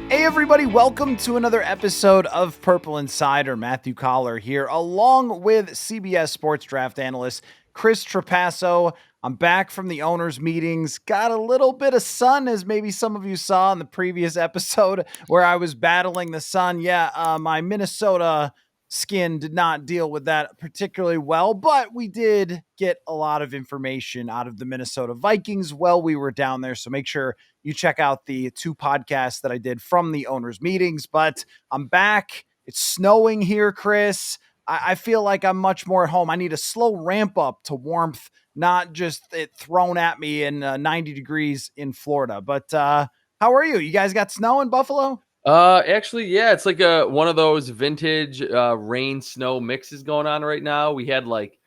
Hey everybody, welcome to another episode of Purple Insider. Matthew Coller here, along with CBS Sports Draft Analyst Chris Trapasso. I'm back from the owners' meetings. Got a little bit of sun, as maybe some of you saw in the previous episode where I was battling the sun. My Minnesota skin did not deal with that particularly well, but we did get a lot of information out of the Minnesota Vikings while we were down there. So make sure you check out the two podcasts that I did from the owners' meetings. But I'm back. It's snowing here, Chris. I feel like I'm much more at home. I need a slow ramp up to warmth, not just it thrown at me in 90 degrees in Florida. But how are you? You guys got snow in Buffalo? Actually, yeah, it's like one of those vintage rain snow mixes going on right now. We had like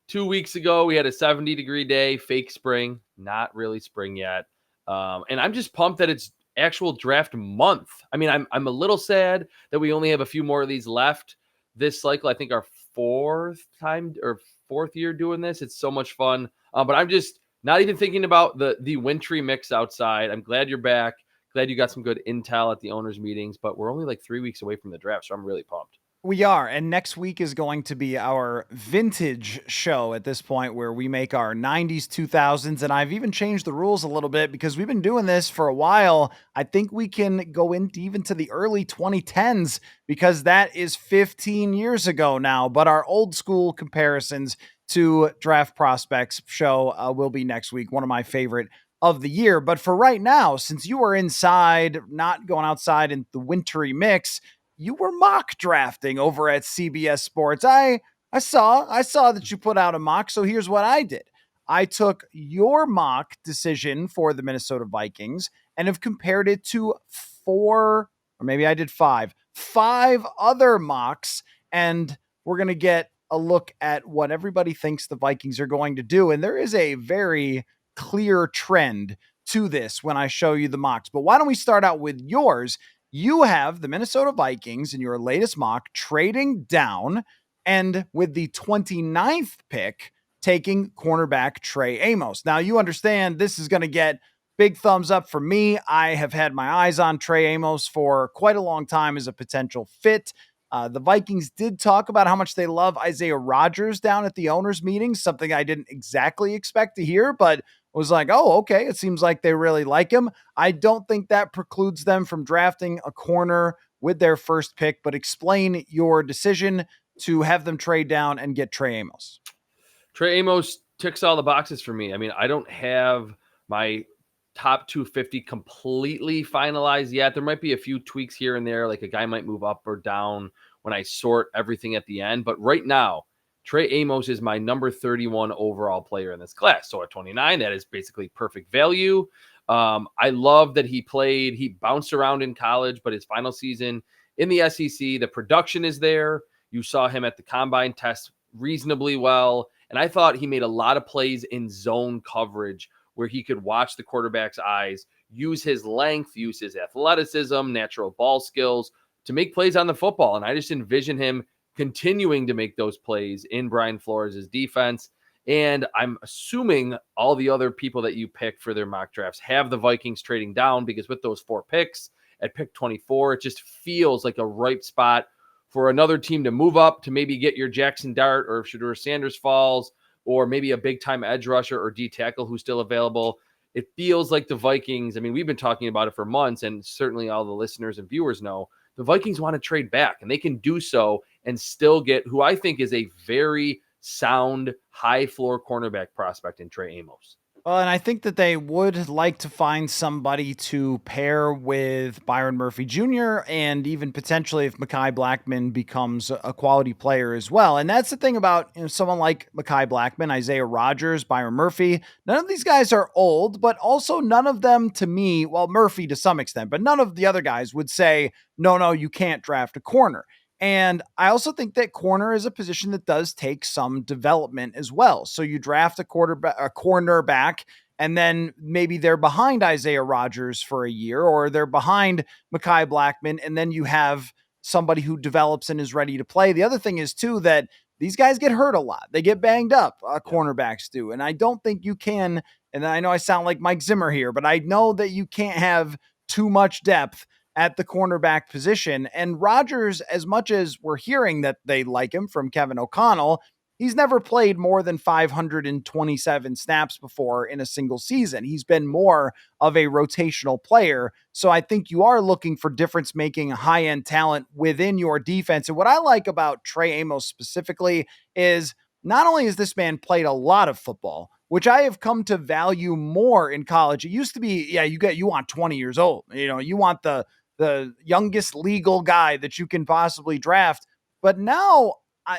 2 weeks ago, we had a 70-degree day, fake spring, not really spring yet. And I'm just pumped that it's actual draft month. I mean, I'm a little sad that we only have a few more of these left this cycle. I think our fourth year doing this. It's so much fun. But I'm just not even thinking about the wintry mix outside. I'm glad you're back. Glad you got some good intel at the owners' meetings, but we're only like 3 weeks away from the draft, so I'm really pumped. We are. And next week is going to be our vintage show at this point where we make our 90s, 2000s. And I've even changed the rules a little bit because we've been doing this for a while. I think we can go even to the early 2010s because that is 15 years ago now. But our old school comparisons to draft prospects show will be next week. One of my favorite of the year. But for right now, since you are inside, not going outside in the wintry mix, you were mock drafting over at CBS Sports. I saw that you put out a mock, so here's what I did. I took your mock decision for the Minnesota Vikings and have compared it to four, or maybe I did five other mocks, and we're going to get a look at what everybody thinks the Vikings are going to do. And there is a very clear trend to this when I show you the mocks. But why don't we start out with yours? You have the Minnesota Vikings in your latest mock trading down and with the 29th pick taking cornerback Trey Amos. Now, you understand this is going to get big thumbs up for me. I have had my eyes on Trey Amos for quite a long time as a potential fit. The Vikings did talk about how much they love Isaiah Rodgers down at the owners' meeting, something I didn't exactly expect to hear, but was like, oh, okay, it seems like they really like him. I don't think that precludes them from drafting a corner with their first pick, but explain your decision to have them trade down and get Trey Amos. Trey Amos ticks all the boxes for me. I mean, I don't have my top 250 completely finalized yet. There might be a few tweaks here and there, like a guy might move up or down when I sort everything at the end. But right now, Trey Amos is my number 31 overall player in this class. So at 29, that is basically perfect value. I love that he bounced around in college, but his final season in the SEC, the production is there. You saw him at the combine test reasonably well. And I thought he made a lot of plays in zone coverage where he could watch the quarterback's eyes, use his length, use his athleticism, natural ball skills to make plays on the football. And I just envision him continuing to make those plays in Brian Flores' defense. And I'm assuming all the other people that you pick for their mock drafts have the Vikings trading down, because with those 4 picks at pick 24, it just feels like a ripe spot for another team to move up to maybe get your Jackson Dart, or if Shedeur Sanders falls, or maybe a big-time edge rusher or D tackle who's still available. It feels like the Vikings, I mean, we've been talking about it for months, and certainly all the listeners and viewers know, the Vikings want to trade back, and they can do so and still get who I think is a very sound, high-floor cornerback prospect in Trey Amos. Well, and I think that they would like to find somebody to pair with Byron Murphy Jr. and even potentially if Mekhi Blackmon becomes a quality player as well. And that's the thing about someone like Mekhi Blackmon, Isaiah Rodgers, Byron Murphy. None of these guys are old, but also none of them to me, well, Murphy to some extent, but none of the other guys would say, no, you can't draft a corner. And I also think that corner is a position that does take some development as well. So you draft a cornerback, and then maybe they're behind Isaiah Rodgers for a year, or they're behind Mekhi Blackmon, and then you have somebody who develops and is ready to play. The other thing is too that these guys get hurt a lot. They get banged up. Cornerbacks do, and I don't think you can. And I know I sound like Mike Zimmer here, but I know that you can't have too much depth at the cornerback position. And Rodgers, as much as we're hearing that they like him from Kevin O'Connell, he's never played more than 527 snaps before in a single season. He's been more of a rotational player. So I think you are looking for difference making high end talent within your defense. And what I like about Trey Amos specifically is not only has this man played a lot of football, which I have come to value more in college. It used to be, yeah, you want 20 years old. You want the youngest legal guy that you can possibly draft. But now,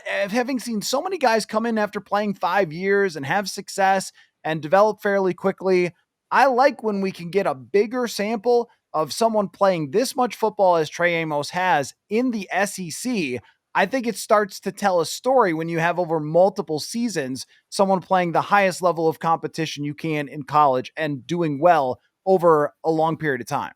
having seen so many guys come in after playing 5 years and have success and develop fairly quickly, I like when we can get a bigger sample of someone playing this much football as Trey Amos has in the SEC. I think it starts to tell a story when you have over multiple seasons, someone playing the highest level of competition you can in college and doing well over a long period of time.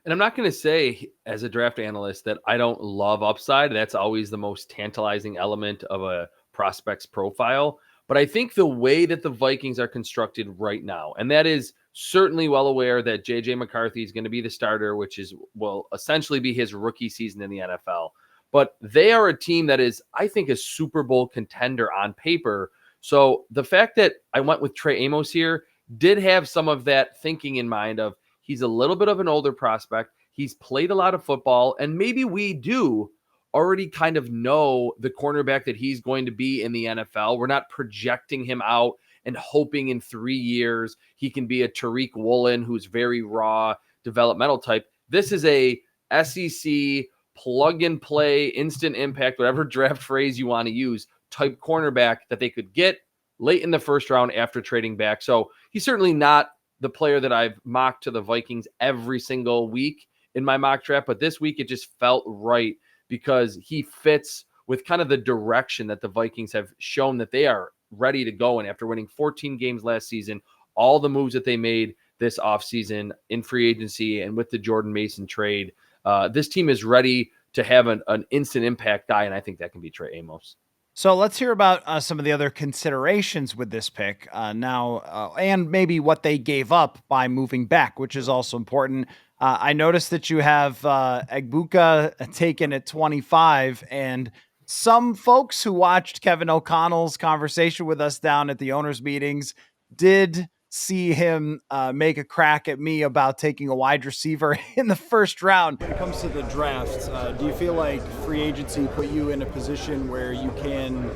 And I'm not going to say, as a draft analyst, that I don't love upside. That's always the most tantalizing element of a prospect's profile. But I think the way that the Vikings are constructed right now, and that is certainly well aware that JJ McCarthy is going to be the starter, which will essentially be his rookie season in the NFL. But they are a team that is, I think, a Super Bowl contender on paper. So the fact that I went with Trey Amos here did have some of that thinking in mind of, he's a little bit of an older prospect. He's played a lot of football, and maybe we do already kind of know the cornerback that he's going to be in the NFL. We're not projecting him out and hoping in 3 years he can be a Tariq Woolen who's very raw, developmental type. This is a SEC plug and play, instant impact, whatever draft phrase you want to use, type cornerback that they could get late in the first round after trading back. So he's certainly not the player that I've mocked to the Vikings every single week in my mock draft, but this week it just felt right because he fits with kind of the direction that the Vikings have shown that they are ready to go in after winning 14 games last season, all the moves that they made this offseason in free agency and with the Jordan Mason trade. This team is ready to have an instant impact guy, and I think that can be Trey Amos. So let's hear about some of the other considerations with this pick now, and maybe what they gave up by moving back, which is also important. I noticed that you have Egbuka taken at 25, and some folks who watched Kevin O'Connell's conversation with us down at the owners' meetings did see him make a crack at me about taking a wide receiver in the first round. When it comes to the draft, do you feel like free agency put you in a position where you can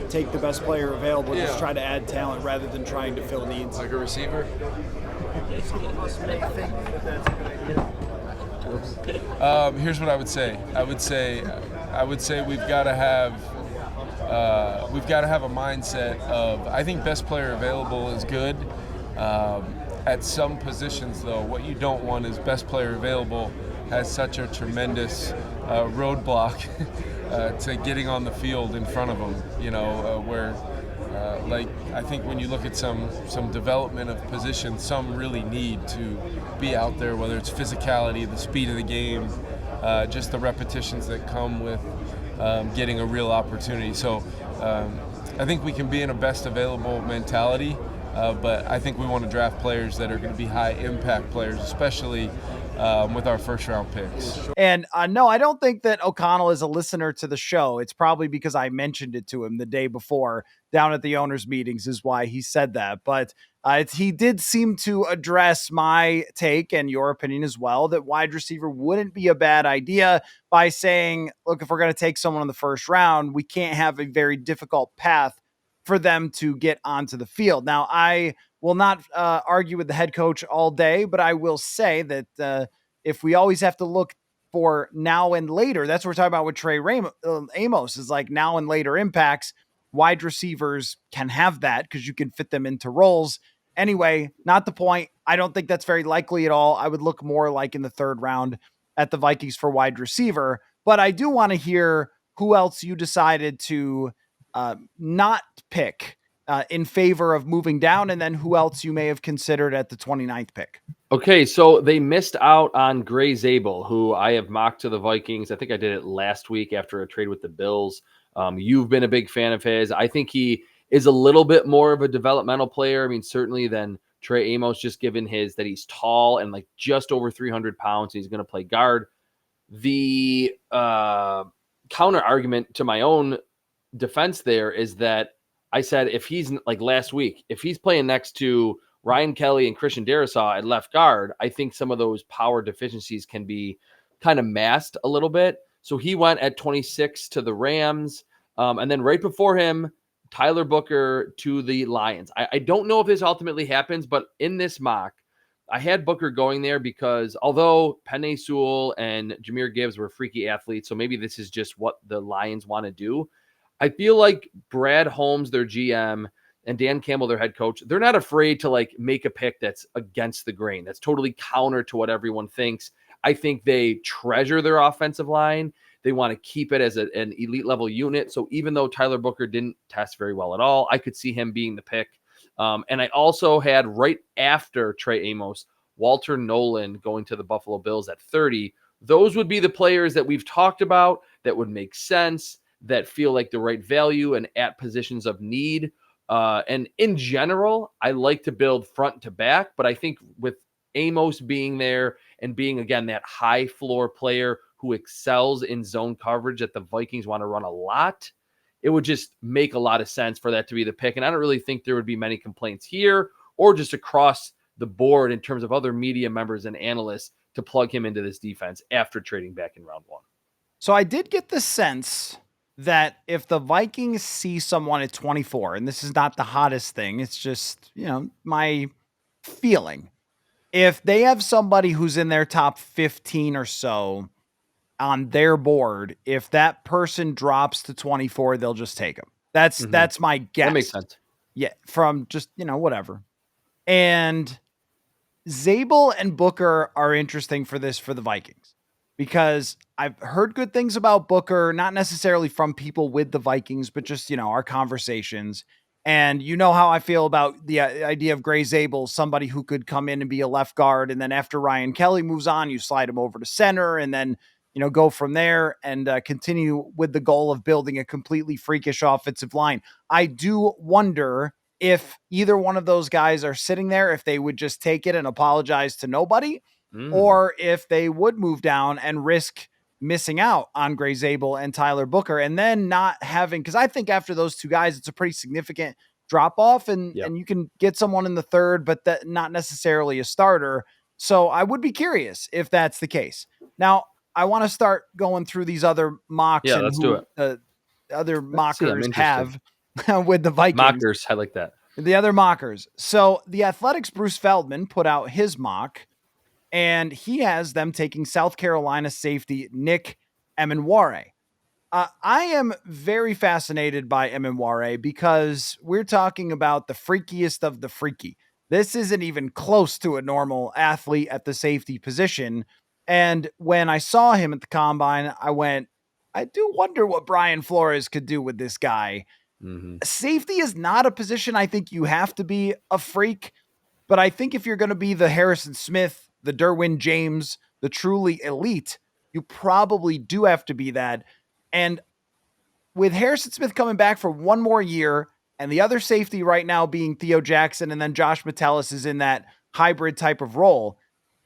take the best player available, just try to add talent rather than trying to fill needs? Like a receiver? Here's what I would say. I would say we've got to have a mindset of, I think best player available is good. At some positions, though, what you don't want is best player available has such a tremendous roadblock to getting on the field in front of them. Where like I think when you look at some development of positions, some really need to be out there, whether it's physicality, the speed of the game, just the repetitions that come with getting a real opportunity. So I think we can be in a best available mentality. But I think we want to draft players that are going to be high impact players, especially with our first round picks. And no, I don't think that O'Connell is a listener to the show. It's probably because I mentioned it to him the day before down at the owners' meetings is why he said that. But he did seem to address my take and your opinion as well, that wide receiver wouldn't be a bad idea, by saying, look, if we're going to take someone in the first round, we can't have a very difficult path for them to get onto the field. Now, I will not argue with the head coach all day, but I will say that if we always have to look for now and later, that's what we're talking about with Trey Amos, is like now and later impacts. Wide receivers can have that because you can fit them into roles. Anyway, not the point. I don't think that's very likely at all. I would look more like in the third round at the Vikings for wide receiver, but I do want to hear who else you decided to not pick in favor of moving down, and then who else you may have considered at the 29th pick. Okay, so they missed out on Gray Zabel, who I have mocked to the Vikings. I think I did it last week after a trade with the Bills. You've been a big fan of his. I think he is a little bit more of a developmental player. I mean, certainly than Trey Amos, just given that he's tall and like just over 300 pounds, and he's going to play guard. The counter argument to my own defense there is that I said, if he's like last week, if he's playing next to Ryan Kelly and Christian Darrisaw at left guard, I think some of those power deficiencies can be kind of masked a little bit. So he went at 26 to the Rams. And then right before him, Tyler Booker to the Lions. I don't know if this ultimately happens, but in this mock, I had Booker going there because although Penei Sewell and Jahmyr Gibbs were freaky athletes, so maybe this is just what the Lions want to do, I feel like Brad Holmes, their GM, and Dan Campbell, their head coach, they're not afraid to like make a pick that's against the grain, that's totally counter to what everyone thinks. I think they treasure their offensive line. They want to keep it as an elite level unit. So even though Tyler Booker didn't test very well at all, I could see him being the pick. And I also had right after Trey Amos, Walter Nolan going to the Buffalo Bills at 30. Those would be the players that we've talked about that would make sense, that feel like the right value and at positions of need. And in general, I like to build front to back, but I think with Amos being there and being, again, that high floor player who excels in zone coverage that the Vikings want to run a lot, it would just make a lot of sense for that to be the pick. And I don't really think there would be many complaints here or just across the board in terms of other media members and analysts to plug him into this defense after trading back in round one. So I did get the sense that if the Vikings see someone at 24, and this is not the hottest thing, it's just, my feeling. If they have somebody who's in their top 15 or so on their board, if that person drops to 24, they'll just take him. That's my guess. That makes sense. Yeah, from just, whatever. And Zabel and Booker are interesting for the Vikings because I've heard good things about Booker, not necessarily from people with the Vikings, but just, our conversations. And you know how I feel about the idea of Gray Zabel, somebody who could come in and be a left guard. And then after Ryan Kelly moves on, you slide him over to center and then, go from there and continue with the goal of building a completely freakish offensive line. I do wonder if either one of those guys are sitting there, if they would just take it and apologize to nobody, or if they would move down and risk missing out on Gray Zabel and Tyler Booker and then not having, because I think after those two guys, it's a pretty significant drop off and you can get someone in the third, but that not necessarily a starter. So I would be curious if that's the case. Now, I want to start going through these other mocks. Yeah, let's do it. Other mockers have with the Vikings. Mockers, I like that. The other mockers. So the Athletics' Bruce Feldman put out his mock, and he has them taking South Carolina safety Nick Emmanwori. I am very fascinated by Emmanwori because we're talking about the freakiest of the freaky. This isn't even close to a normal athlete at the safety position. And when I saw him at the combine, I went, I do wonder what Brian Flores could do with this guy. Safety is not a position I think you have to be a freak, but I think if you're going to be the Harrison Smith, the Derwin James, the truly elite, you probably do have to be that. And with Harrison Smith coming back for one more year and the other safety right now being Theo Jackson and then Josh Metellus is in that hybrid type of role,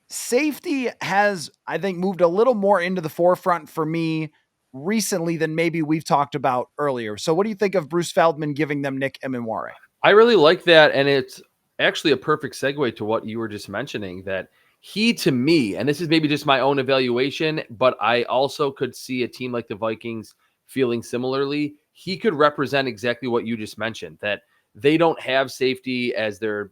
safety has, I think, moved a little more into the forefront for me recently than maybe we've talked about earlier. So what do you think of Bruce Feldman giving them Nick Emmanwori? I really like that. And it's actually a perfect segue to what you were just mentioning, that he, to me, and this is maybe just my own evaluation, but I also could see a team like the Vikings feeling similarly. He could represent exactly what you just mentioned, that they don't have safety as their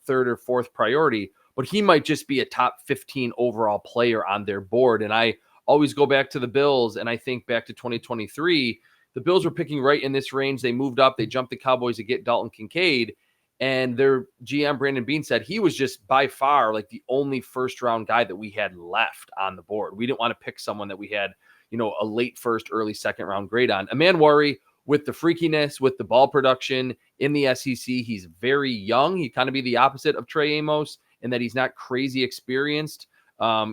third or fourth priority, but he might just be a top 15 overall player on their board. And I always go back to the Bills, and I think back to 2023, the Bills were picking right in this range. They moved up. They jumped the Cowboys to get Dalton Kincaid, and their GM, Brandon Beane, said he was just by far like the only first-round guy that we had left on the board. We didn't want to pick someone that we had, a late first, early second-round grade on. Emmanwori, with the freakiness, with the ball production in the SEC, he's very young. He kind of be the opposite of Trey Amos in that he's not crazy experienced.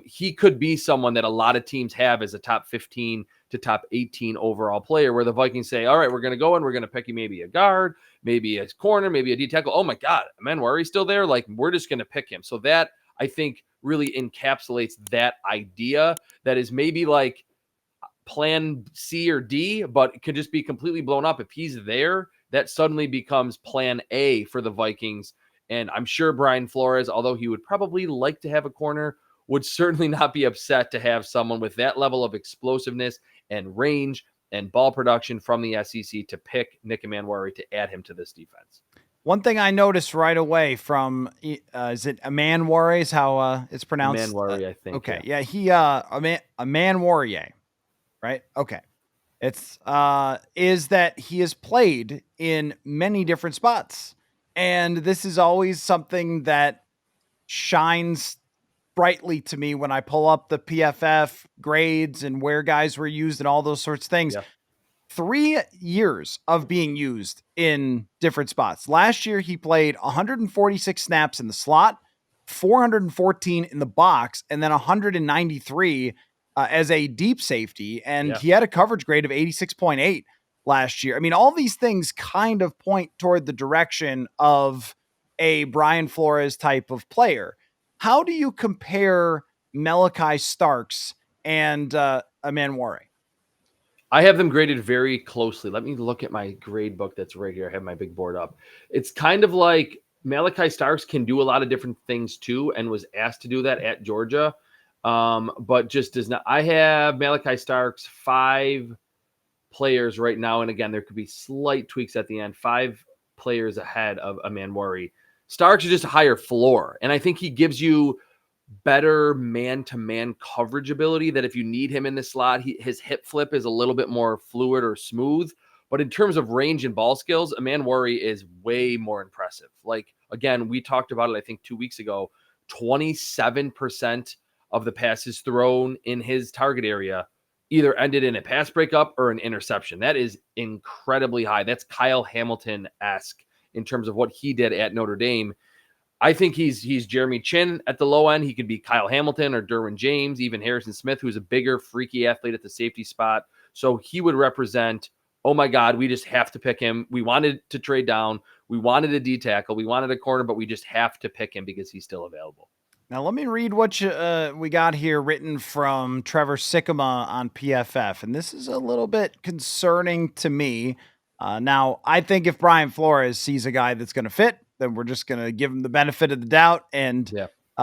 He could be someone that a lot of teams have as a top 15 to top 18 overall player, where the Vikings say, all right, we're going to go and we're going to pick you maybe a guard, maybe a corner, maybe a D tackle. Oh my God, Emmanwori's still there. Like, we're just going to pick him. So that, I think, really encapsulates that idea that is maybe like plan C or D, but it could just be completely blown up. If he's there, that suddenly becomes plan A for the Vikings. And I'm sure Brian Flores, although he would probably like to have a corner, would certainly not be upset to have someone with that level of explosiveness and range and ball production from the SEC to pick Nick Emmanwori to add him to this defense. One thing I noticed right away from, is it Emmanwori is how it's pronounced? Emmanwori, I think. Okay. Yeah. Emmanwori, right? Okay. It's is that he has played in many different spots. And this is always something that shines brightly to me when I pull up the PFF grades and where guys were used and all those sorts of things. Yeah. 3 years of being used in different spots. Last year, he played 146 snaps in the slot, 414 in the box, and then 193 as a deep safety. And he had a coverage grade of 86.8 last year. I mean, all these things kind of point toward the direction of a Brian Flores type of player. How do you compare Malachi Starks and Emmanwori? I have them graded very closely. Let me look at my grade book that's right here. I have my big board up. It's kind of like Malachi Starks can do a lot of different things too, and was asked to do that at Georgia, but just does not. I have Malachi Starks 5 players right now, and again, there could be slight tweaks at the end. 5 players ahead of Emmanwori. Starks is just a higher floor, and I think he gives you better man-to-man coverage ability, that if you need him in the slot, his hip flip is a little bit more fluid or smooth. But in terms of range and ball skills, Emmanwori is way more impressive. Like, again, we talked about it, I think 2 weeks ago, 27% of the passes thrown in his target area either ended in a pass breakup or an interception. That is incredibly high. That's Kyle Hamilton-esque in terms of what he did at Notre Dame. I think he's Jeremy Chin at the low end. He could be Kyle Hamilton or Derwin James, even Harrison Smith, who's a bigger, freaky athlete at the safety spot. So he would represent, oh my God, we just have to pick him. We wanted to trade down. We wanted a D tackle. We wanted a corner, but we just have to pick him because he's still available. Now, let me read what we got here written from Trevor Sikkema on PFF. And this is a little bit concerning to me. Now, I think if Brian Flores sees a guy that's going to fit, then we're just going to give him the benefit of the doubt and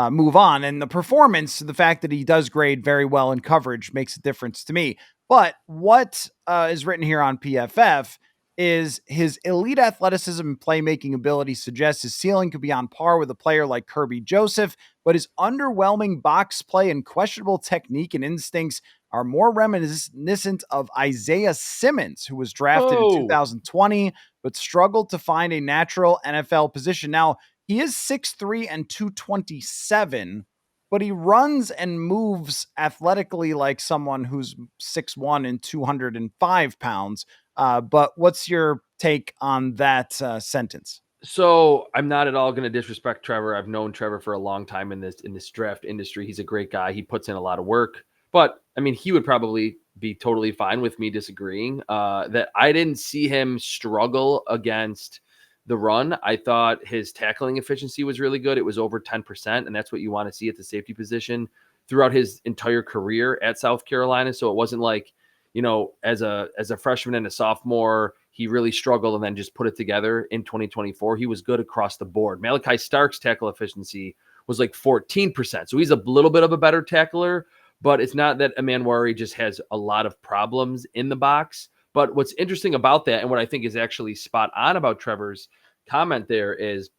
move on. And the performance, the fact that he does grade very well in coverage makes a difference to me. But what is written here on PFF is his elite athleticism and playmaking ability suggests his ceiling could be on par with a player like Kirby Joseph, but his underwhelming box play and questionable technique and instincts are more reminiscent of Isaiah Simmons, who was drafted in 2020, but struggled to find a natural NFL position. Now, he is 6'3" and 227, but he runs and moves athletically like someone who's 6'1" and 205 pounds. But what's your take on that sentence? So I'm not at all going to disrespect Trevor. I've known Trevor for a long time in this draft industry. He's a great guy. He puts in a lot of work. But I mean, he would probably be totally fine with me disagreeing that I didn't see him struggle against the run. I thought his tackling efficiency was really good. It was over 10%, and that's what you want to see at the safety position throughout his entire career at South Carolina. So it wasn't like, you know, as a freshman and a sophomore, he really struggled and then just put it together in 2024. He was good across the board. Malachi Stark's tackle efficiency was like 14%. So he's a little bit of a better tackler, but it's not that Emmanwori just has a lot of problems in the box. But what's interesting about that, and what I think is actually spot on about Trevor's comment there, is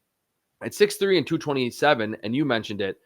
at 6'3" and 227, and you mentioned it,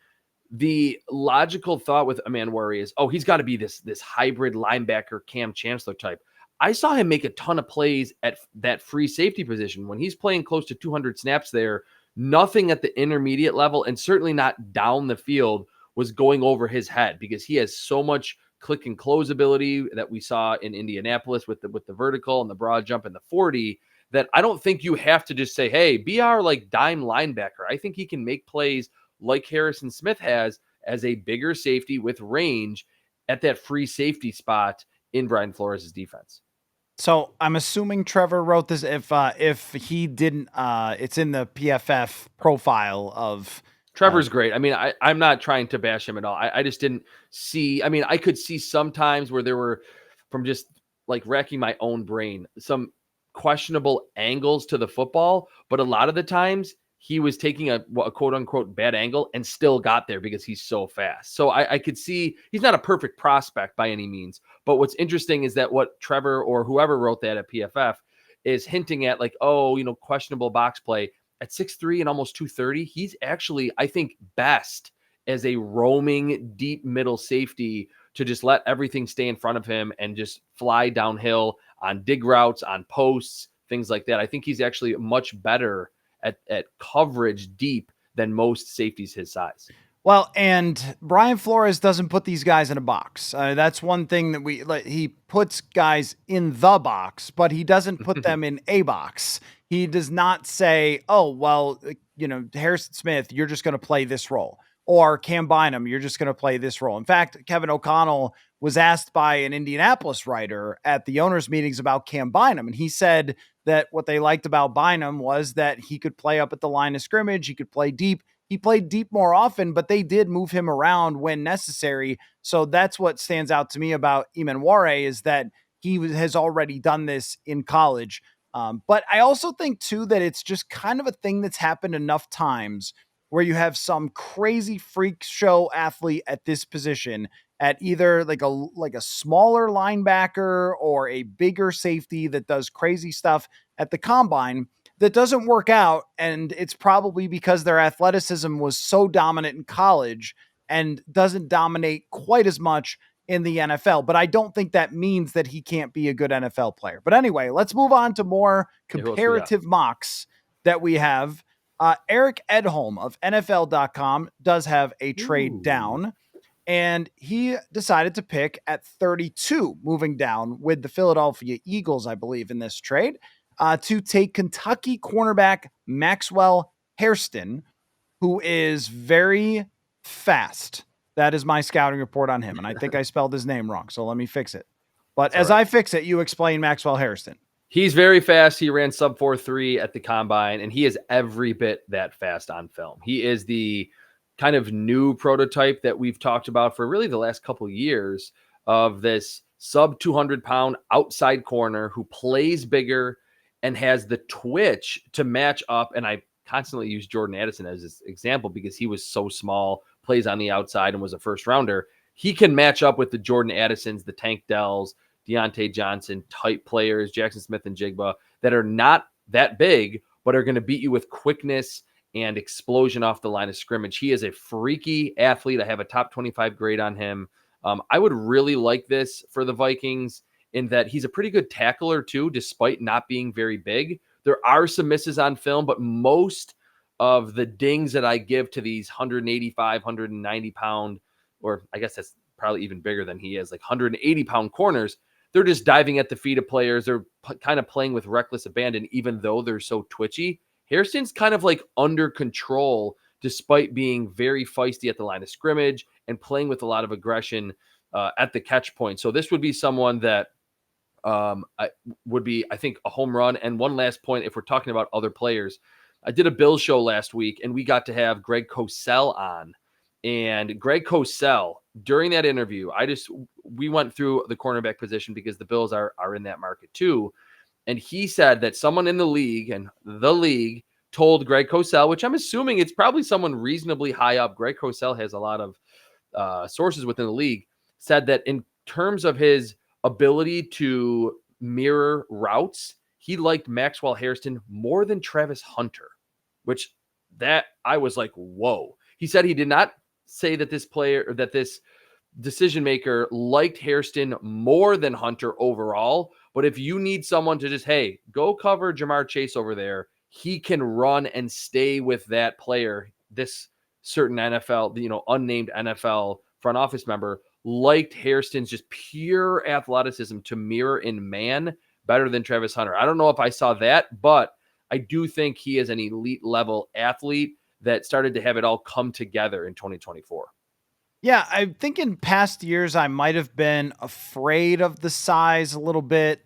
the logical thought with Emmanwori is, oh, he's got to be this hybrid linebacker Cam Chancellor type. I saw him make a ton of plays at that free safety position when he's playing close to 200 snaps there. Nothing at the intermediate level, and certainly not down the field, was going over his head, because he has so much click and close ability that we saw in Indianapolis with the vertical and the broad jump and the 40, that I don't think you have to just say, hey, be our like dime linebacker. I think he can make plays like Harrison Smith has as a bigger safety with range at that free safety spot in Brian Flores' defense. So I'm assuming Trevor wrote this. If he didn't, it's in the PFF profile of. Trevor's great. I mean, I'm not trying to bash him at all. I just didn't see. I mean, I could see sometimes where there were, from just like racking my own brain, some questionable angles to the football, but a lot of the times he was taking a quote unquote bad angle and still got there because he's so fast. So I could see he's not a perfect prospect by any means. But what's interesting is that what Trevor or whoever wrote that at PFF is hinting at, like, oh, questionable box play. At 6'3" and almost 230, he's actually, I think, best as a roaming deep middle safety to just let everything stay in front of him and just fly downhill on dig routes, on posts, things like that. I think he's actually much better at coverage deep than most safeties his size. Well, and Brian Flores doesn't put these guys in a box. That's one thing that he puts guys in the box, but he doesn't put them in a box. He does not say, oh, well, Harrison Smith, you're just going to play this role, or Cam Bynum, you're just going to play this role. In fact, Kevin O'Connell was asked by an Indianapolis writer at the owners' meetings about Cam Bynum, and he said that what they liked about Bynum was that he could play up at the line of scrimmage, he could play deep. He played deep more often, but they did move him around when necessary. So that's what stands out to me about Emmanwori, is that he has already done this in college. But I also think, too, that it's just kind of a thing that's happened enough times where you have some crazy freak show athlete at this position at either like a smaller linebacker or a bigger safety that does crazy stuff at the combine that doesn't work out. And it's probably because their athleticism was so dominant in college and doesn't dominate quite as much in the NFL. But I don't think that means that he can't be a good NFL player. But anyway, let's move on to more comparative mocks that we have. Eric Edholm of NFL.com does have a trade down, and he decided to pick at 32, moving down with the Philadelphia Eagles, I believe, in this trade, to take Kentucky cornerback Maxwell Hairston, who is very fast. That is my scouting report on him, and I think I spelled his name wrong, so let me fix it. But as I fix it, you explain Maxwell Hairston. He's very fast. He ran sub 4.3 at the combine, and he is every bit that fast on film. He is the kind of new prototype that we've talked about for really the last couple of years of this sub 200-pound outside corner who plays bigger and has the twitch to match up. And I constantly use Jordan Addison as this example because he was so small, plays on the outside, and was a first rounder. He can match up with the Jordan Addisons, the Tank Dells, Deontay Johnson type players, Jackson Smith and Jigba, that are not that big, but are going to beat you with quickness and explosion off the line of scrimmage. He is a freaky athlete. I have a top 25 grade on him. I would really like this for the Vikings in that he's a pretty good tackler too, despite not being very big. There are some misses on film, but most of the dings that I give to these 185, 190 pound, or I guess that's probably even bigger than he is, like 180 pound corners, they're just diving at the feet of players. They're kind of playing with reckless abandon, even though they're so twitchy. Hairston's kind of like under control, despite being very feisty at the line of scrimmage and playing with a lot of aggression at the catch point. So this would be someone that would be, I think, a home run. And one last point, if we're talking about other players, I did a Bills show last week, and we got to have Greg Cosell on. And Greg Cosell, during that interview, we went through the cornerback position because the Bills are in that market too. And he said that someone in the league and the league told Greg Cosell, which I'm assuming it's probably someone reasonably high up. Greg Cosell has a lot of sources within the league, said that in terms of his ability to mirror routes, he liked Maxwell Hairston more than Travis Hunter, which that I was like, whoa. He said he did not say that this player or that this decision maker liked Hairston more than Hunter overall. But if you need someone to just, hey, go cover Jamar Chase over there, he can run and stay with that player. This certain NFL, unnamed NFL front office member liked Hairston's just pure athleticism to mirror in man better than Travis Hunter. I don't know if I saw that, but I do think he is an elite level athlete that started to have it all come together in 2024. Yeah, I think in past years I might have been afraid of the size a little bit.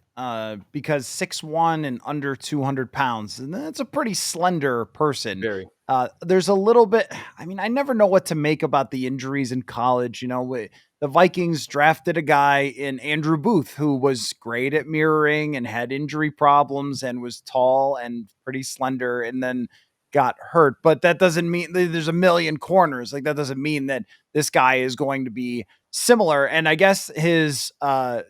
because 6'1" and under 200 pounds, and that's a pretty slender person. Very. There's a little bit, I mean, I never know what to make about the injuries in college. The Vikings drafted a guy in Andrew Booth who was great at mirroring and had injury problems and was tall and pretty slender and then got hurt. But that doesn't mean there's a million corners. Like, that doesn't mean that this guy is going to be similar. And I guess his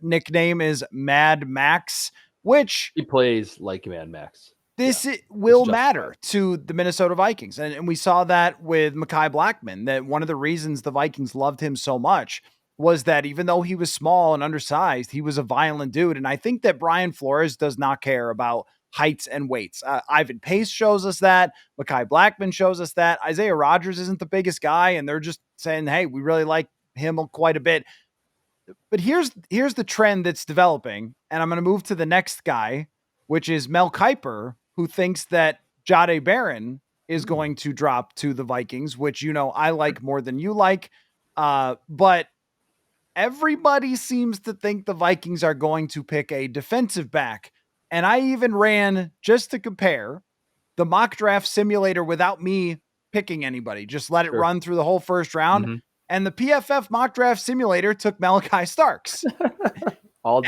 nickname is Mad Max, which He plays like Mad Max. will justified. matter to the Minnesota Vikings. And we saw that with Mekhi Blackmon, that one of the reasons the Vikings loved him so much was that even though he was small and undersized, he was a violent dude. And I think that Brian Flores does not care about heights and weights. Ivan Pace shows us that. Mekhi Blackmon shows us that. Isaiah Rodgers isn't the biggest guy, and they're just saying, hey, we really like him quite a bit. But here's the trend that's developing, and I'm going to move to the next guy, which is Mel Kiper, who thinks that Jahdae Barron is going to drop to the Vikings, which I like more than you like. But everybody seems to think the Vikings are going to pick a defensive back. And I even ran, just to compare, the mock draft simulator without me picking anybody. Just let it run through the whole first round. Mm-hmm. And the PFF mock draft simulator took Malachi Starks. All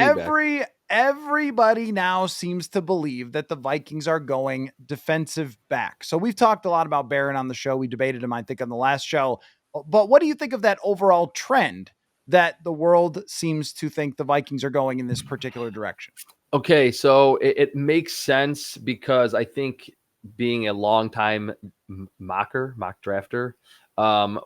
Everybody now seems to believe that the Vikings are going defensive back. So we've talked a lot about Barron on the show. We debated him, I think, on the last show. But what do you think of that overall trend that the world seems to think the Vikings are going in this particular direction? Okay, so it makes sense because I think being a longtime mock drafter,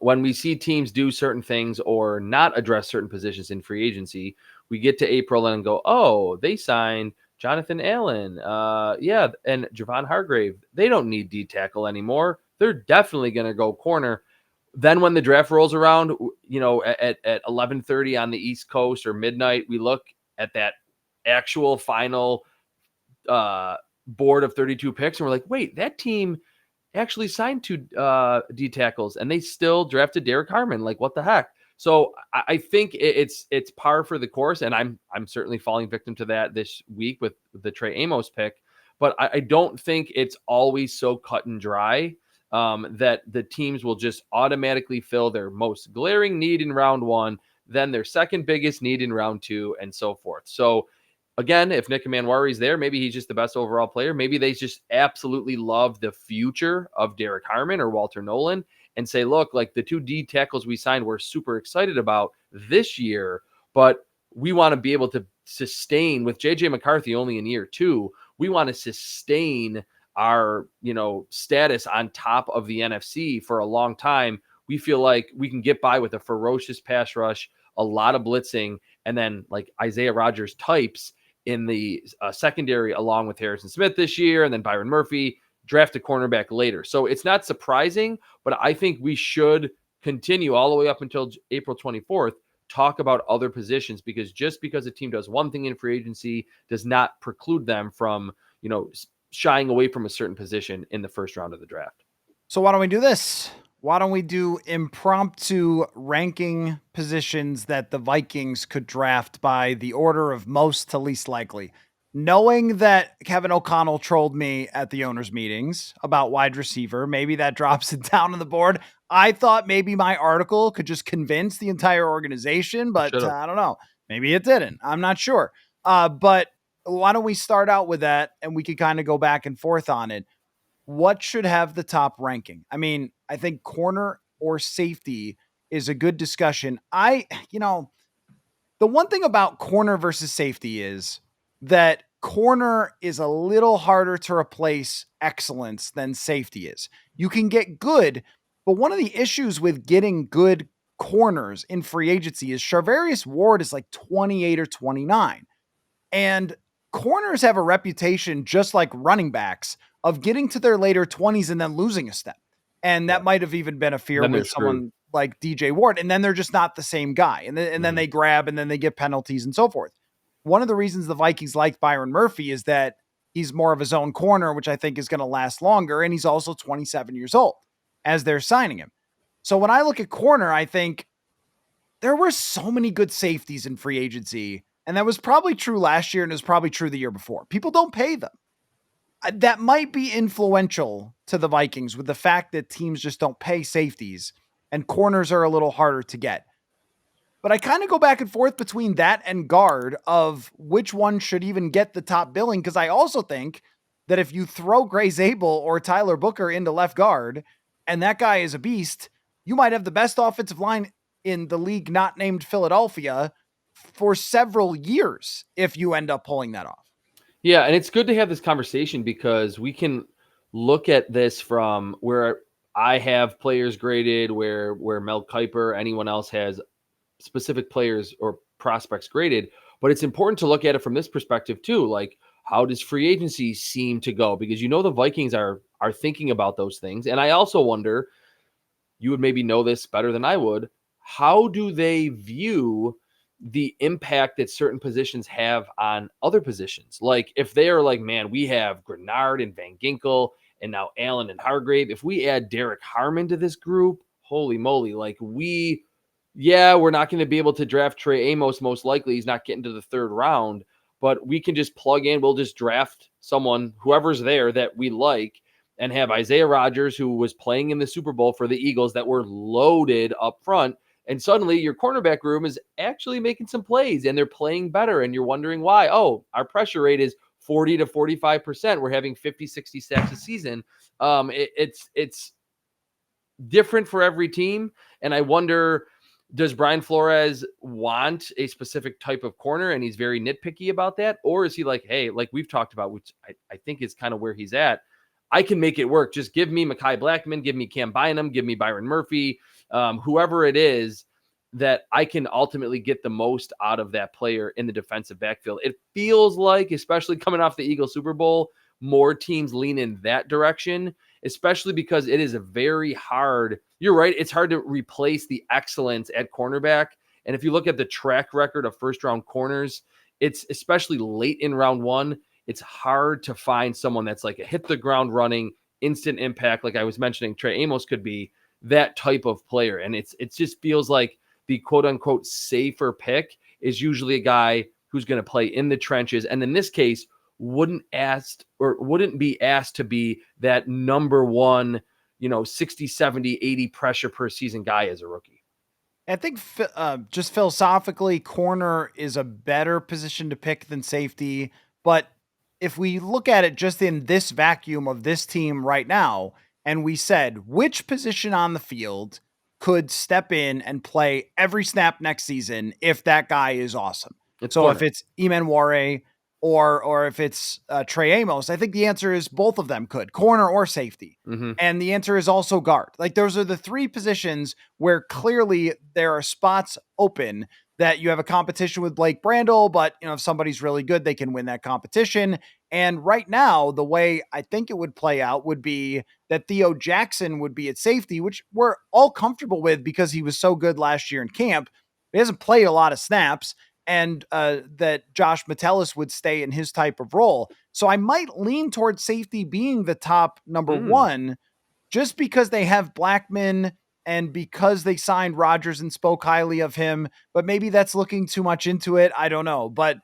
when we see teams do certain things or not address certain positions in free agency, we get to April and go, oh, they signed Jonathan Allen. And Javon Hargrave. They don't need D tackle anymore. They're definitely going to go corner. Then when the draft rolls around, at 11:30 on the East Coast or midnight, we look at that actual final board of 32 picks, and we're like, wait, that team actually signed 2 D tackles, and they still drafted Derek Harmon. Like, what the heck? So I think it's par for the course, and I'm certainly falling victim to that this week with the Trey Amos pick. But I don't think it's always so cut and dry that the teams will just automatically fill their most glaring need in round 1, then their second biggest need in round 2, and so forth. So again, if Nick Emmanwori is there, maybe he's just the best overall player. Maybe they just absolutely love the future of Derek Harmon or Walter Nolan and say, look, like the 2 D tackles we signed, we're super excited about this year, but we want to be able to sustain with JJ McCarthy only in year 2. We want to sustain our, status on top of the NFC for a long time. We feel like we can get by with a ferocious pass rush, a lot of blitzing, and then like Isaiah Rodgers types in the secondary along with Harrison Smith this year, and then Byron Murphy, draft a cornerback later. So it's not surprising, but I think we should continue all the way up until April 24th, talk about other positions, because just because a team does one thing in free agency does not preclude them from, shying away from a certain position in the first round of the draft. So why don't we do this? Why don't we do impromptu ranking positions that the Vikings could draft by the order of most to least likely? Knowing that Kevin O'Connell trolled me at the owners' meetings about wide receiver, maybe that drops it down on the board. I thought maybe my article could just convince the entire organization, but I don't know. Maybe it didn't. I'm not sure. But why don't we start out with that, and we could kind of go back and forth on it. What should have the top ranking? I mean, I think corner or safety is a good discussion. The one thing about corner versus safety is that corner is a little harder to replace excellence than safety is. You can get good, but one of the issues with getting good corners in free agency is Charvarius Ward is like 28 or 29. And corners have a reputation, just like running backs, of getting to their later 20s and then losing a step. And that might have even been a fear with someone like DJ Ward. And then they're just not the same guy. And then they grab, and then they get penalties and so forth. One of the reasons the Vikings like Byron Murphy is that he's more of his own corner, which I think is going to last longer. And he's also 27 years old as they're signing him. So when I look at corner, I think there were so many good safeties in free agency And that was probably true last year and it was probably true the year before. People don't pay them. That might be influential to the Vikings with the fact that teams just don't pay safeties and corners are a little harder to get. But I kind of go back and forth between that and guard of which one should even get the top billing. Because I also think that if you throw Gray Zabel or Tyler Booker into left guard and that guy is a beast, you might have the best offensive line in the league not named Philadelphia for several years if you end up pulling that off. Yeah, and it's good to have this conversation because we can look at this from where I have players graded, where Mel Kiper, anyone else has specific players or prospects graded. But it's important to look at it from this perspective too. Like, how does free agency seem to go? Because the Vikings are thinking about those things. And I also wonder, you would maybe know this better than I would, how do they view the impact that certain positions have on other positions? Like if they are like, man, we have Grenard and Van Ginkel and now Allen and Hargrave. If we add Derek Harmon to this group, holy moly, like we're not going to be able to draft Trey Amos. Most likely he's not getting to the third round, but we can just plug in. We'll just draft someone, whoever's there that we like, and have Isaiah Rodgers, who was playing in the Super Bowl for the Eagles, that were loaded up front. And suddenly your cornerback room is actually making some plays and they're playing better. And you're wondering why. Oh, our pressure rate is 40 to 45%. We're having 50, 60 sacks a season. It's different for every team. And I wonder, does Brian Flores want a specific type of corner and he's very nitpicky about that? Or is he like, hey, like we've talked about, which I think is kind of where he's at, I can make it work. Just give me Mekhi Blackmon, give me Cam Bynum, give me Byron Murphy, whoever it is, that I can ultimately get the most out of that player in the defensive backfield. It feels like, especially coming off the Eagles Super Bowl, more teams lean in that direction, especially because it is a very hard, you're right, it's hard to replace the excellence at cornerback. And if you look at the track record of first-round corners, it's especially late in round one, it's hard to find someone that's like a hit the ground running, instant impact. Like I was mentioning, Trey Amos could be that type of player. And it just feels like the quote unquote safer pick is usually a guy who's going to play in the trenches. And in this case, wouldn't be asked to be that number one, 60, 70, 80 pressure per season guy as a rookie. I think just philosophically, corner is a better position to pick than safety. But if we look at it just in this vacuum of this team right now, and we said which position on the field could step in and play every snap next season if that guy is awesome. It's so corner. If it's Emmanwori or if it's Trey Amos, I think the answer is both of them could, corner or safety. Mm-hmm. And the answer is also guard. Like those are the three positions where clearly there are spots open that you have a competition with Blake Brandel, but if somebody's really good, they can win that competition. And right now, the way I think it would play out would be that Theo Jackson would be at safety, which we're all comfortable with because he was so good last year in camp. He hasn't played a lot of snaps, and that Josh Metellus would stay in his type of role. So I might lean towards safety being the top number one, just because they have Blackmon and because they signed Rodgers and spoke highly of him. But maybe that's looking too much into it. I don't know. But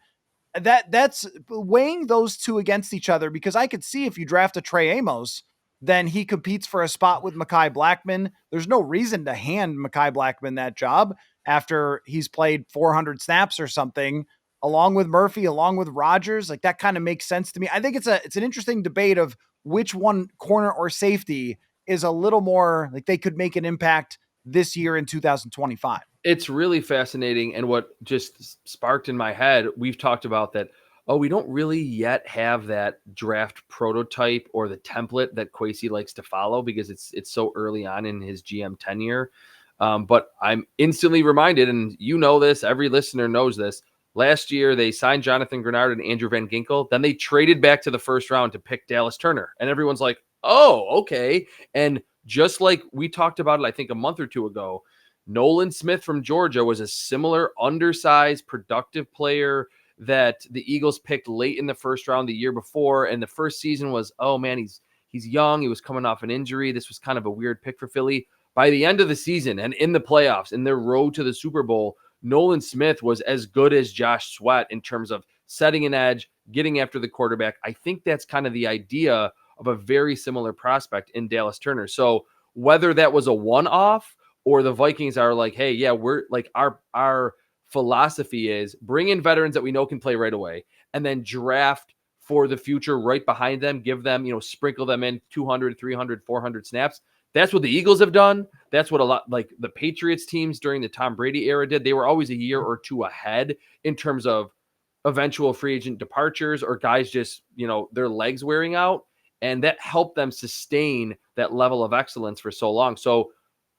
that's weighing those two against each other, because I could see if you draft a Trey Amos, then he competes for a spot with Mekhi Blackmon. There's no reason to hand Mekhi Blackmon that job after he's played 400 snaps or something, along with Murphy, along with Rodgers. Like that kind of makes sense to me. I think it's an interesting debate of which one, corner or safety, is a little more like they could make an impact this year in 2025. It's really fascinating. And what just sparked in my head, we've talked about that. Oh, we don't really yet have that draft prototype or the template that Kwesi likes to follow because it's so early on in his GM tenure. But I'm instantly reminded, and this, every listener knows this. Last year, they signed Jonathan Grenard and Andrew Van Ginkel. Then they traded back to the first round to pick Dallas Turner. And everyone's like, oh, okay. And just like we talked about it, I think a month or two ago, Nolan Smith from Georgia was a similar undersized, productive player that the Eagles picked late in the first round the year before. And the first season was, oh man, he's young. He was coming off an injury. This was kind of a weird pick for Philly. By the end of the season and in the playoffs, in their road to the Super Bowl, Nolan Smith was as good as Josh Sweat in terms of setting an edge, getting after the quarterback. I think that's kind of the idea of a very similar prospect in Dallas Turner. So whether that was a one-off or the Vikings are like, hey, yeah, we're like our philosophy is bring in veterans that we know can play right away and then draft for the future right behind them, give them, sprinkle them in 200, 300, 400 snaps. That's what the Eagles have done. That's what a lot like the Patriots teams during the Tom Brady era did. They were always a year or two ahead in terms of eventual free agent departures or guys just, their legs wearing out. And that helped them sustain that level of excellence for so long. So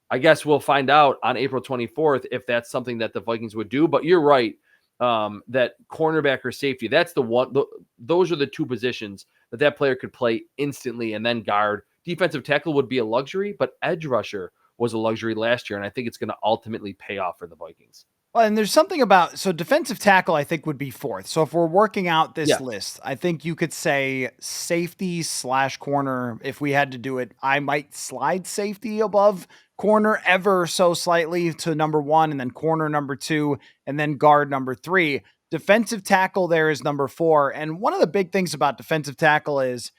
I guess we'll find out on April 24th if that's something that the Vikings would do. But you're right, that cornerback or safety, that's the one. Those are the two positions that player could play instantly and then guard. Defensive tackle would be a luxury, but edge rusher was a luxury last year. And I think it's going to ultimately pay off for the Vikings. Well, and there's something about, so defensive tackle, I think, would be fourth. So if we're working out this list, I think you could say safety / corner. If we had to do it, I might slide safety above corner ever so slightly to number 1, and then corner number 2, and then guard number 3. Defensive tackle there is number 4. And one of the big things about defensive tackle is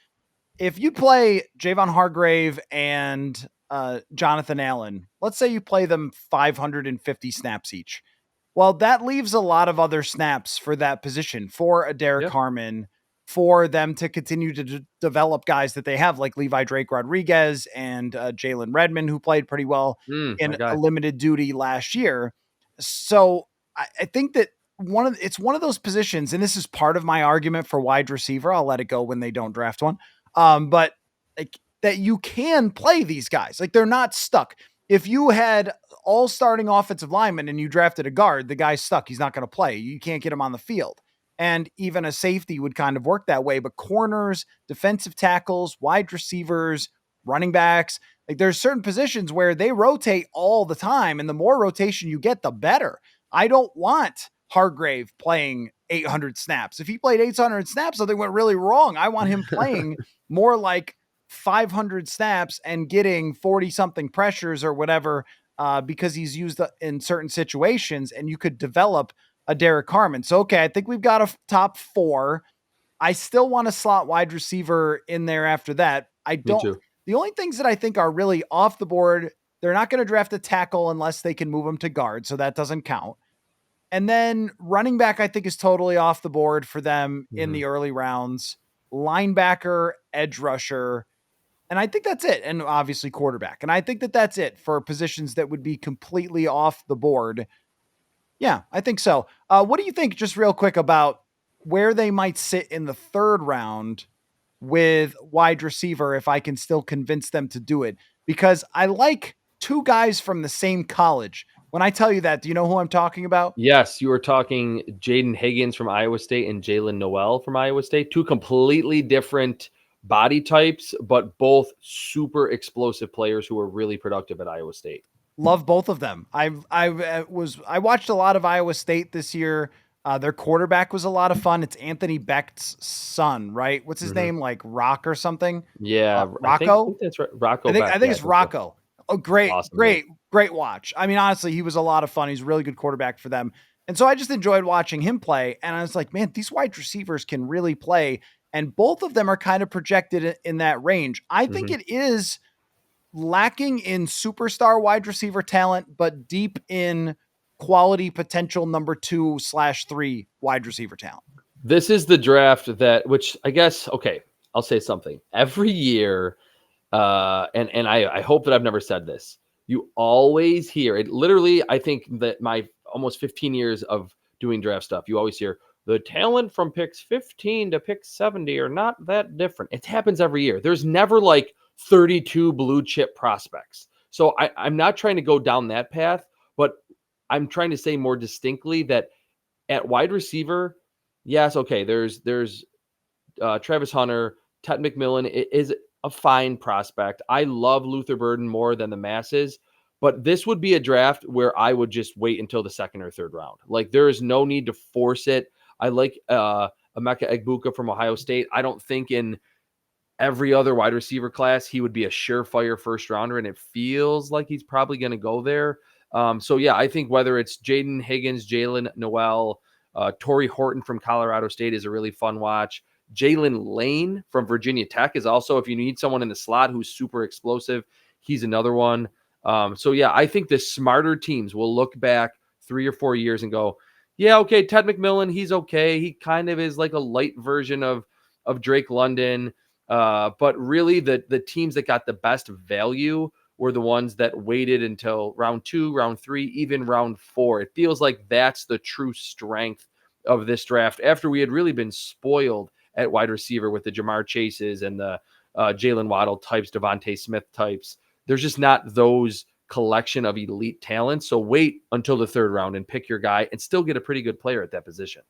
if you play Javon Hargrave and Jonathan Allen, let's say you play them 550 snaps each. Well, that leaves a lot of other snaps for that position, for a Derek Harmon, for them to continue to develop guys that they have, like Levi Drake Rodriguez and Jalen Redmond, who played pretty well in a limited duty last year. So I think that it's one of those positions, and this is part of my argument for wide receiver. I'll let it go when they don't draft one. But like that you can play these guys. Like they're not stuck. If you had all starting offensive linemen and you drafted a guard, the guy's stuck. He's not going to play. You can't get him on the field. And even a safety would kind of work that way. But corners, defensive tackles, wide receivers, running backs, like there's certain positions where they rotate all the time. And the more rotation you get, the better. I don't want Hargrave playing 800 snaps. If he played 800 snaps, something went really wrong. I want him playing more like 500 snaps and getting 40 something pressures or whatever, because he's used in certain situations, and you could develop a Derek Harmon. So, okay, I think we've got a top 4. I still want to slot wide receiver in there after that. The only things that I think are really off the board, they're not going to draft a tackle unless they can move him to guard. So that doesn't count. And then running back, I think, is totally off the board for them in the early rounds. Linebacker, edge rusher. And I think that's it. And obviously quarterback. And I think that that's it for positions that would be completely off the board. Yeah, I think so. What do you think, just real quick, about where they might sit in the 3rd round with wide receiver, if I can still convince them to do it? Because I like 2 guys from the same college. When I tell you that, do you know who I'm talking about? Yes, you were talking Jaden Higgins from Iowa State and Jalen Noel from Iowa State. 2 completely different body types, but both super explosive players who were really productive at Iowa State. Love both of them. I watched a lot of Iowa State this year. Their quarterback was a lot of fun. It's Anthony Becht's son, right? What's his name? Like Rock or something? Yeah. Rocco? I think that's right. Rocco. I think it's Rocco. Oh, great, Awesome, great watch. I mean, honestly, he was a lot of fun. He's a really good quarterback for them. And so I just enjoyed watching him play. And I was like, man, these wide receivers can really play. And both of them are kind of projected in that range. I think it is lacking in superstar wide receiver talent, but deep in quality potential number 2/3 wide receiver talent. This is the draft which I guess, okay, I'll say something. Every year, and I hope that I've never said this, you always hear it. Literally, I think that my almost 15 years of doing draft stuff, you always hear the talent from picks 15 to pick 70 are not that different. It happens every year. There's never like 32 blue chip prospects. So I'm not trying to go down that path, but I'm trying to say more distinctly that at wide receiver, yes, okay, there's Travis Hunter, Ted McMillan is a fine prospect. I love Luther Burden more than the masses, but this would be a draft where I would just wait until the 2nd or 3rd round. Like there is no need to force it. I like Emeka Egbuka from Ohio State. I don't think in every other wide receiver class he would be a surefire 1st rounder, and it feels like he's probably going to go there. So yeah, I think whether it's Jaden Higgins, Jalen Noel, Torrey Horton from Colorado State is a really fun watch. Jalen Lane from Virginia Tech is also, if you need someone in the slot who's super explosive, he's another one. So yeah, I think the smarter teams will look back 3 or 4 years and go, yeah, okay, Ted McMillan, he's okay. He kind of is like a light version of Drake London. But really the teams that got the best value were the ones that waited until round 2, round 3, even round 4. It feels like that's the true strength of this draft after we had really been spoiled at wide receiver with the Jamar Chases and the Jalen Waddle types, Devontae Smith types. There's just not those collection of elite talent. So wait until the 3rd round and pick your guy and still get a pretty good player at that position.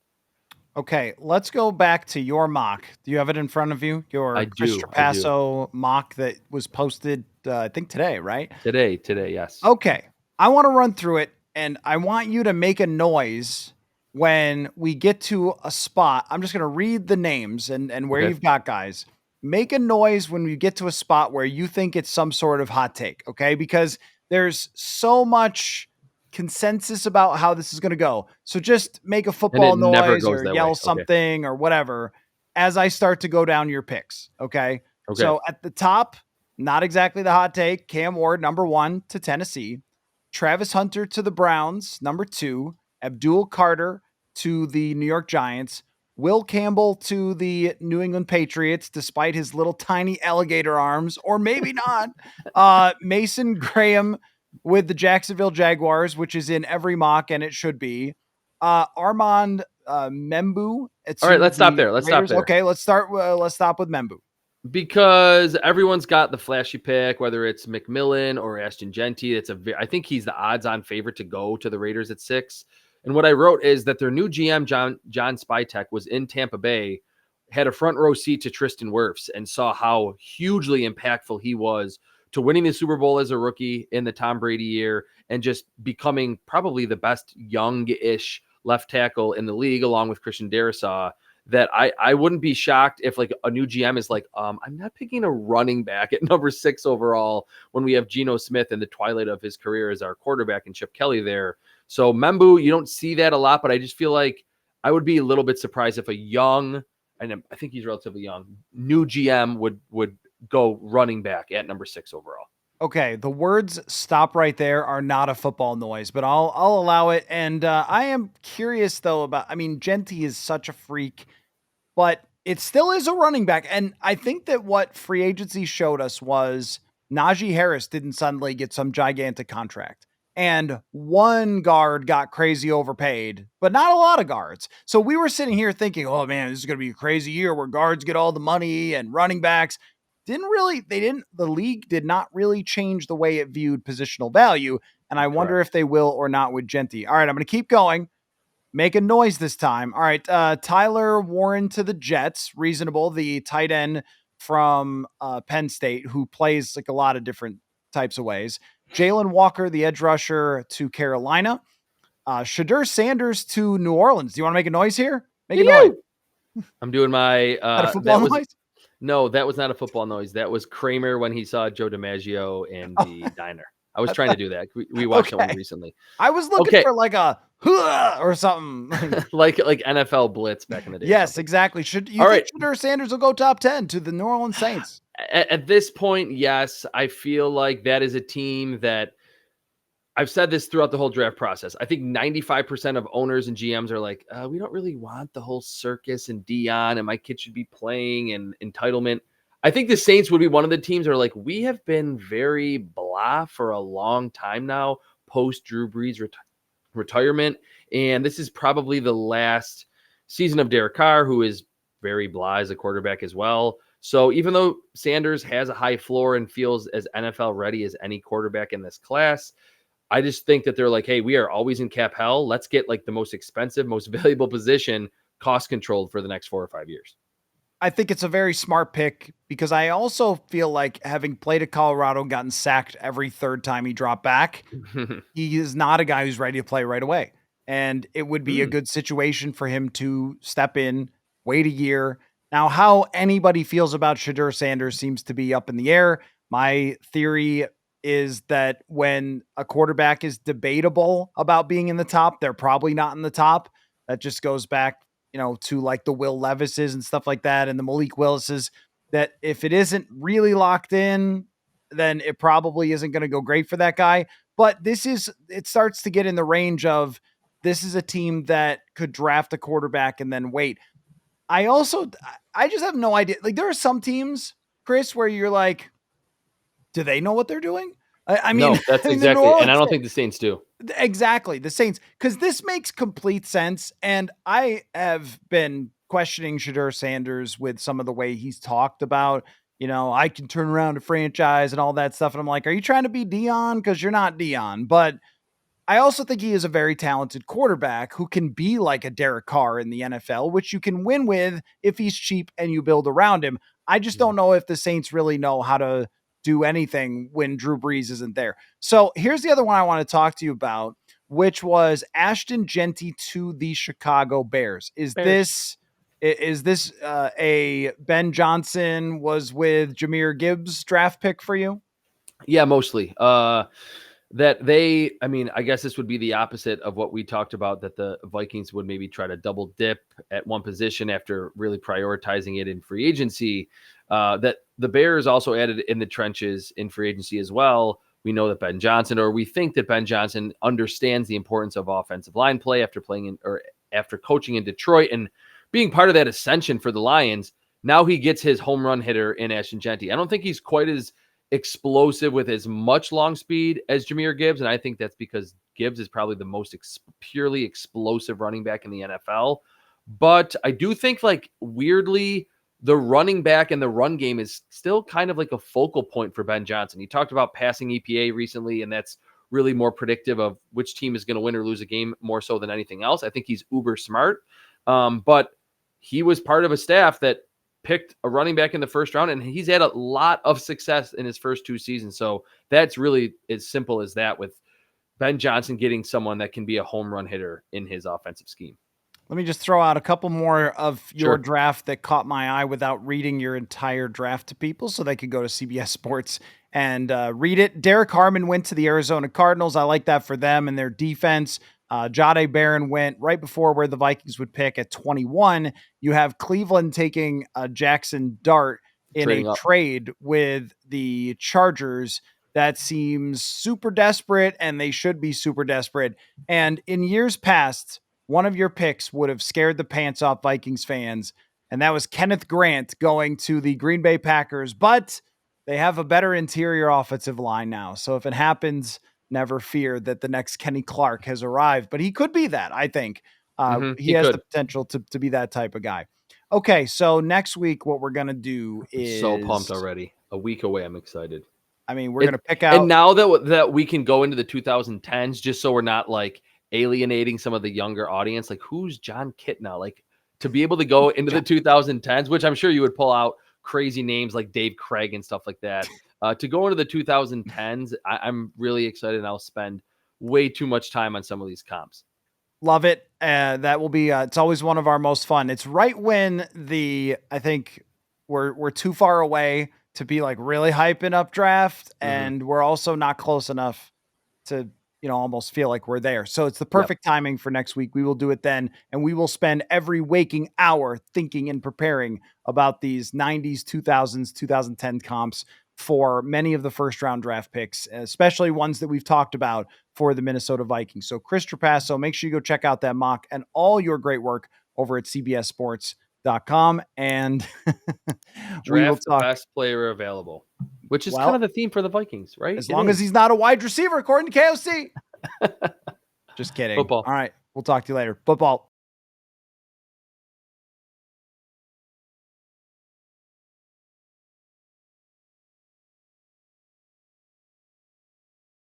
Okay, let's go back to your mock. Do you have it in front of you? Your I Chris do. I do. Trapasso mock that was posted, I think today, right? Today, yes. Okay, I want to run through it, and I want you to make a noise when we get to a spot. I'm just going to read the names and where Okay. you've got guys. Make a noise when you get to a spot where you think it's some sort of hot take, okay? Because there's so much consensus about how this is going to go. So just make a And football it never noise goes or that yell way. Okay. something or whatever as I start to go down your picks, okay? Okay. So at the top, not exactly the hot take. Cam Ward, number 1 to Tennessee. Travis Hunter to the Browns, number 2. Abdul Carter to the New York Giants. Will Campbell to the New England Patriots, despite his little tiny alligator arms, or maybe not. Mason Graham with the Jacksonville Jaguars, which is in every mock, and it should be. Armand Membu. All right, let's stop the there. Let's stop Raiders. there. Okay, let's start. Let's stop with Membu. Because everyone's got the flashy pick, whether it's McMillan or Ashton Genty. I think he's the odds-on favorite to go to the Raiders at 6. And what I wrote is that their new GM, John Spytek, was in Tampa Bay, had a front row seat to Tristan Wirfs, and saw how hugely impactful he was to winning the Super Bowl as a rookie in the Tom Brady year and just becoming probably the best young-ish left tackle in the league, along with Christian Darrisaw. That I wouldn't be shocked if like a new GM is like, I'm not picking a running back at number 6 overall when we have Geno Smith in the twilight of his career as our quarterback and Chip Kelly there. So Membu, you don't see that a lot, but I just feel like I would be a little bit surprised if a young, and I think he's relatively young, new GM would go running back at number 6 overall. Okay, the words "stop right there" are not a football noise, but I'll allow it. And I am curious though about. I mean, Genty is such a freak, but it still is a running back. And I think that what free agency showed us was Najee Harris didn't suddenly get some gigantic contract, and one guard got crazy overpaid, but not a lot of guards. So we were sitting here thinking, "Oh man, this is going to be a crazy year where guards get all the money and running backs." The league did not really change the way it viewed positional value. And I wonder if they will or not with Genty. All right, I'm going to keep going. Make a noise this time. All right, Tyler Warren to the Jets. Reasonable. The tight end from Penn State who plays like a lot of different types of ways. Jalen Walker, the edge rusher to Carolina. Shadur Sanders to New Orleans. Do you want to make a noise here? Make a noise. I'm doing my a football noise? No, that was not a football noise. That was Kramer when he saw Joe DiMaggio in the diner. I was trying to do that. We watched that one recently. I was looking for like a or something. like NFL blitz back in the day. Yes, exactly. Should you think Shadur Sanders will go top 10 to the New Orleans Saints? At this point, yes. I feel like that is a team that I've said this throughout the whole draft process. I think 95% of owners and GMs are like, we don't really want the whole circus and Dion and my kid should be playing and entitlement. I think the Saints would be one of the teams that are like, we have been very blah for a long time now, post Drew Brees retirement. And this is probably the last season of Derek Carr, who is very blah as a quarterback as well. So even though Sanders has a high floor and feels as NFL ready as any quarterback in this class, I just think that they're like, hey, we are always in cap hell. Let's get like the most expensive, most valuable position cost controlled for the next 4 or 5 years. I think it's a very smart pick because I also feel like having played at Colorado and gotten sacked every third time he dropped back, he is not a guy who's ready to play right away. And it would be a good situation for him to step in, wait a year. Now, how anybody feels about Shadur Sanders seems to be up in the air. My theory is that when a quarterback is debatable about being in the top, they're probably not in the top. That just goes back, to like the Will Levises and stuff like that and the Malik Willises, that if it isn't really locked in, then it probably isn't going to go great for that guy. But it starts to get in the range of, this is a team that could draft a quarterback and then wait. I just have no idea. Like, there are some teams, Chris, where you're like, do they know what they're doing? I mean, No, that's the New exactly, and I Orleans, don't think the Saints do. exactly, the Saints, because this makes complete sense. And I have been questioning Shadur Sanders with some of the way he's talked about, I can turn around a franchise and all that stuff. And I'm like, are you trying to be Dion? Because you're not Dion. But I also think he is a very talented quarterback who can be like a Derek Carr in the NFL, which you can win with if he's cheap and you build around him. I just don't know if the Saints really know how to do anything when Drew Brees isn't there. So here's the other one I want to talk to you about, which was Ashton Genty to the Chicago Bears. Is this a Ben Johnson was with Jahmyr Gibbs draft pick for you? Yeah, mostly. I guess this would be the opposite of what we talked about, that the Vikings would maybe try to double dip at one position after really prioritizing it in free agency. That the Bears also added in the trenches in free agency as well. We know that Ben Johnson, or we think that Ben Johnson understands the importance of offensive line play after after coaching in Detroit and being part of that ascension for the Lions. Now he gets his home run hitter in Ashton Genty. I don't think he's quite as explosive with as much long speed as Jahmyr Gibbs, and I think that's because Gibbs is probably the most purely explosive running back in the NFL. But I do think, like, weirdly, the running back and the run game is still kind of like a focal point for Ben Johnson. He talked about passing EPA recently, and that's really more predictive of which team is going to win or lose a game more so than anything else. I think he's uber smart, but he was part of a staff that picked a running back in the first round, and he's had a lot of success in his first 2 seasons. So that's really as simple as that, with Ben Johnson getting someone that can be a home run hitter in his offensive scheme. Let me just throw out a couple more of your draft that caught my eye without reading your entire draft to people, so they could go to CBS Sports and read it. Derek Harmon went to the Arizona Cardinals. I like that for them and their defense. Jahdae Barron went right before where the Vikings would pick at 21. You have Cleveland taking Jackson Dart in a trade with the Chargers. That seems super desperate, and they should be super desperate. And in years past, one of your picks would have scared the pants off Vikings fans, and that was Kenneth Grant going to the Green Bay Packers. But they have a better interior offensive line now. So if it happens, never fear that the next Kenny Clark has arrived. But he could be that, I think. He has the potential to be that type of guy. Okay, so next week, what we're going to do is... so pumped already. A week away. I'm excited. I mean, we're going to pick out... And now that we can go into the 2010s, just so we're not like alienating some of the younger audience, like, who's John Kitna? Like, to be able to go into the 2010s, which I'm sure you would pull out crazy names like Dave Craig and stuff like that. To go into the 2010s, I'm really excited, and I'll spend way too much time on some of these comps. Love it. That will be, it's always one of our most fun. It's right when I think we're too far away to be like really hyping up draft. And we're also not close enough to, almost feel like we're there. So it's the perfect timing for next week. We will do it then. And we will spend every waking hour thinking and preparing about these 90s, 2000s, 2010 comps for many of the first round draft picks, especially ones that we've talked about for the Minnesota Vikings. So Chris Trapasso, make sure you go check out that mock and all your great work over at cbssports.com. And we will talk the best player available, which is kind of the theme for the Vikings, right? As long as he's not a wide receiver, according to KOC. Just kidding. Football. All right. We'll talk to you later. Football.